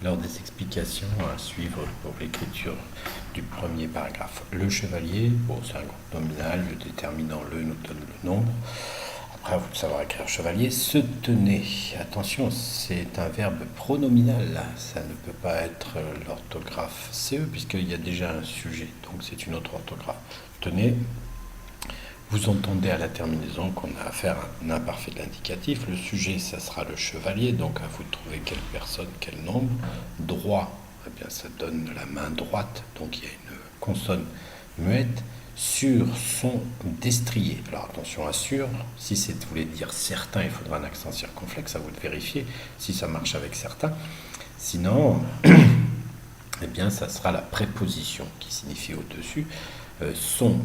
lors des explications à suivre pour l'écriture du premier paragraphe. Le chevalier, bon, c'est un groupe nominal, le déterminant le nous donne le nombre. Après, à vous de savoir écrire chevalier. Se tenait, attention, c'est un verbe pronominal, là. Ça ne peut pas être l'orthographe CE, puisqu'il y a déjà un sujet, donc c'est une autre orthographe. Tenez, vous entendez à la terminaison qu'on a affaire à un imparfait de l'indicatif. Le sujet, ça sera le chevalier, donc à vous de trouver quelle personne, quel nombre. Droit, eh bien, ça donne la main droite, donc il y a une consonne muette. Sur son destrier. Alors attention à sur, si c'est vous voulez dire certain, il faudra un accent circonflexe, à vous de vérifier si ça marche avec certain. Sinon, eh bien, ça sera la préposition qui signifie au-dessus. Son,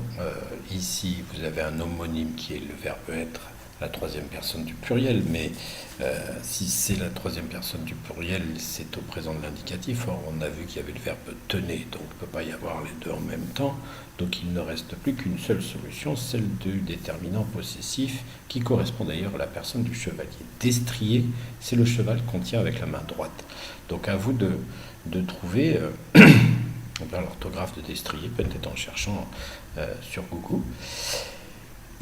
ici, vous avez un homonyme qui est le verbe être, la troisième personne du pluriel, mais si c'est la troisième personne du pluriel, c'est au présent de l'indicatif. Or, on a vu qu'il y avait le verbe tenez, donc il ne peut pas y avoir les deux en même temps. Donc il ne reste plus qu'une seule solution, celle du déterminant possessif, qui correspond d'ailleurs à la personne du chevalier. Destrier, c'est le cheval qu'on tient avec la main droite. Donc à vous de trouver l'orthographe de destrier, peut-être en cherchant sur Google.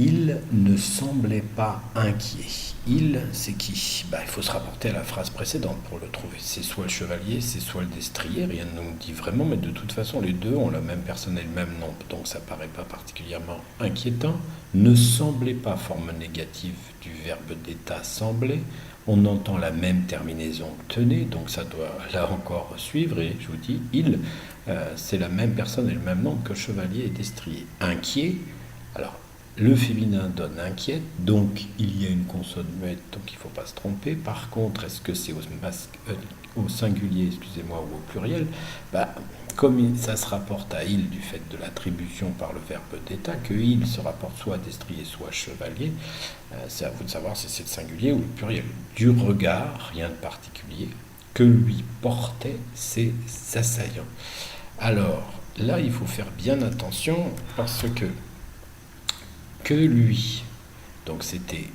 Il ne semblait pas inquiet. Il, c'est qui? Il faut se rapporter à la phrase précédente pour le trouver. C'est soit le chevalier, c'est soit le destrier. Rien ne nous dit vraiment, mais de toute façon, les deux ont la même personne et le même nombre. Donc ça ne paraît pas particulièrement inquiétant. Ne semblait pas, forme négative du verbe d'état sembler. On entend la même terminaison tenez, donc ça doit là encore suivre. Et je vous dis, il, c'est la même personne et le même nombre que chevalier et destrier. Inquiet, alors le féminin donne inquiète, donc il y a une consonne muette, donc il ne faut pas se tromper. Par contre, est-ce que c'est au singulier, excusez-moi, ou au pluriel? Comme ça se rapporte à il du fait de l'attribution par le verbe d'état, que il se rapporte soit à destrier, soit à chevalier, c'est à vous de savoir si c'est le singulier ou le pluriel. Du regard, rien de particulier, que lui portaient ses assaillants. Alors, là, il faut faire bien attention parce que lui, donc c'était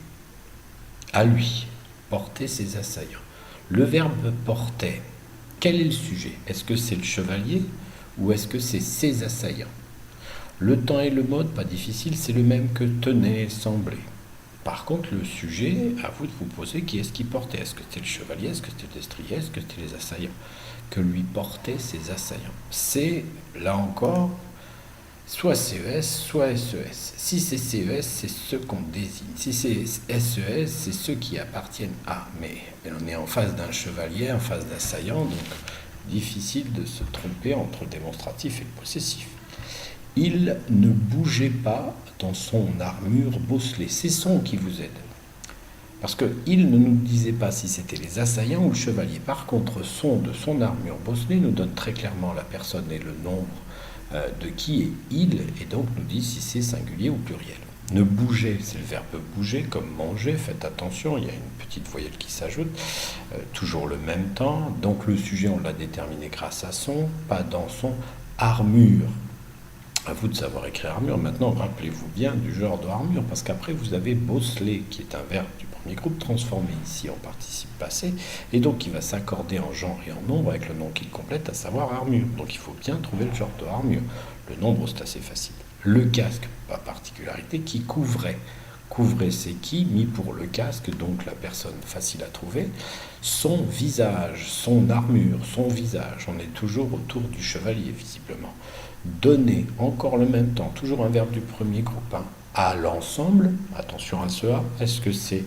à lui, porter ses assaillants. Le verbe portait, quel est le sujet? Est-ce que c'est le chevalier ou est-ce que c'est ses assaillants? Le temps et le mode, pas difficile, c'est le même que tenait, semblait. Par contre, le sujet, à vous de vous poser qui est-ce qui portait? Est-ce que c'était le chevalier? Est-ce que c'était le destrier? Est-ce que c'était les assaillants? Que lui portaient ses assaillants. C'est, là encore, soit CES, soit SES. Si c'est CES, c'est ceux qu'on désigne. Si c'est SES, c'est ceux qui appartiennent à. Mais on est en face d'un chevalier, en face d'assaillant, donc difficile de se tromper entre le démonstratif et le possessif. Il ne bougeait pas dans son armure bosselée. C'est son qui vous aide. Parce qu'il ne nous disait pas si c'était les assaillants ou le chevalier. Par contre, son de son armure bosselée nous donne très clairement la personne et le nombre de qui est il, et donc nous dit si c'est singulier ou pluriel. Ne bouger, c'est le verbe bouger, comme manger, faites attention, il y a une petite voyelle qui s'ajoute, toujours le même temps, donc le sujet on l'a déterminé grâce à son, pas dans son armure. À vous de savoir écrire armure. Maintenant, rappelez-vous bien du genre de armure, parce qu'après vous avez bosseler, qui est un verbe du premier groupe transformé ici en participe passé, et donc qui va s'accorder en genre et en nombre avec le nom qu'il complète, à savoir armure. Donc il faut bien trouver le genre de armure. Le nombre, c'est assez facile. Le casque, pas particularité, qui couvrait. Couvrait, c'est qui, mis pour le casque, donc la personne facile à trouver. Son visage, son armure, son visage. On est toujours autour du chevalier, visiblement. Donner, encore le même temps, toujours un verbe du premier groupe, à l'ensemble, attention à ce A, est-ce que c'est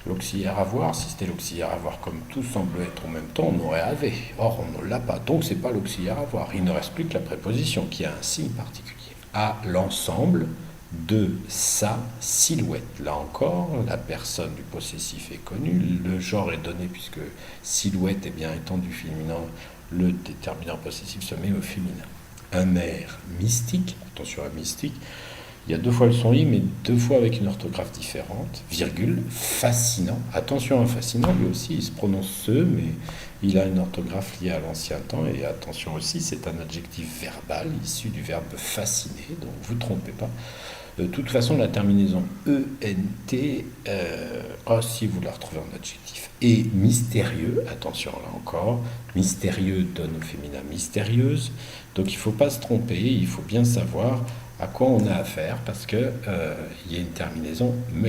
l'auxiliaire avoir? Si c'était l'auxiliaire avoir comme tout semble être en même temps, on aurait avait. Or, on ne l'a pas, donc c'est pas l'auxiliaire avoir. Il ne reste plus que la préposition qui a un signe particulier. À l'ensemble de sa silhouette. Là encore, la personne du possessif est connue, le genre est donné puisque silhouette, étant du féminin, le déterminant possessif se met au féminin. Un air mystique, attention à mystique, il y a deux fois le son I, mais deux fois avec une orthographe différente, virgule, fascinant, attention à fascinant, lui aussi il se prononce ce, mais il a une orthographe liée à l'ancien temps, et attention aussi, c'est un adjectif verbal issu du verbe fasciner, donc vous ne trompez pas. De toute façon, la terminaison ENT, si vous la retrouvez en adjectif, est mystérieux, attention là encore, mystérieux donne au féminin mystérieuse, donc il ne faut pas se tromper, il faut bien savoir à quoi on a affaire, parce que il y a une terminaison